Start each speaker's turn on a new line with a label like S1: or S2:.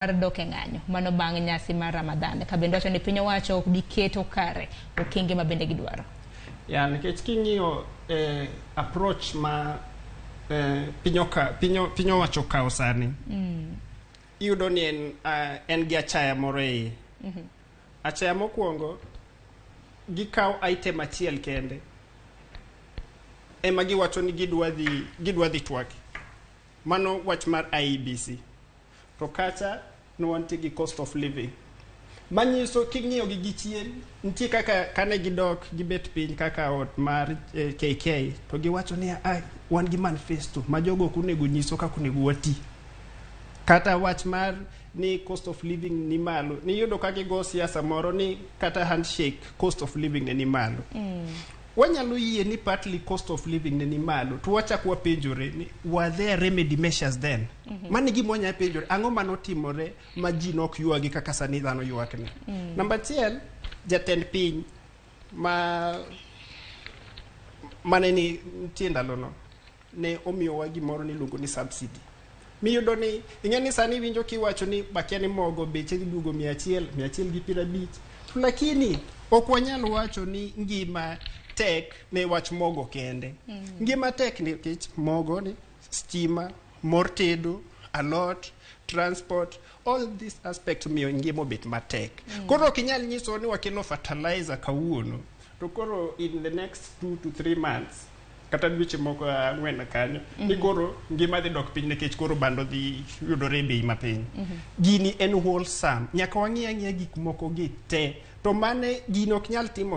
S1: doke ng'anyo mano bang' nyasi mar Ramadhan ka bende wacho ni piny owacho ok giketo kare okenge ma bende gidwaro.
S2: Nikech king'iyo approach ma piny owacho kawo sani iyudo ni en gi achaya moro iye. Achaya mokwongo gikawo item achiel kende ema giwacho ni gidwa dhi twaki. Mano wach mar IEBC. To kacha wantie gi cost of living. Manyiso king'iyo gi gichien nitie kaka kane gidok gibet piny kaka ot mar KK to giwacho ni wan gi manifesto ma jogo kunego nyiso kaka kunego wati. Kata wach mar ni cost of living ni malo. Ni yudo ka gigo siasa moro ni kata handshake cost of living ni malo. Wanyalo yie ni partly cost of living ni malo to wachak wapenjore ni were there remedy measures then. Mani gima wanya penjore ang'o manotimore ma ji nok ywagi kaka sani dhano ywakne. Namba achiel, jatend piny mane ni nitie ndalono ne omiyowa gimoro ni luongo ni subsidy. Miyudo ni ing'e ni sani winjo kiwacho ni bakia ni mogo beche giduogo 150, lakini ok wanyal wacho ni ngima tek ne wach mogo kende. Ngima tek nikech mogo ni stima, mor tedo, alot, transport, all these aspects miyo ngima obet matek. Koro ok inyal nyiso ni wakelo fertilizer kawuono to koro in the next 2 to 3 months kata dweche moko 4 kanyo ni koro ngima dhi dok piny nikech koro bando dhi yudore bei mapiny. Gini en wholesome. Nyaka wang'iya gik moko gi te to mane gino ok nyal timo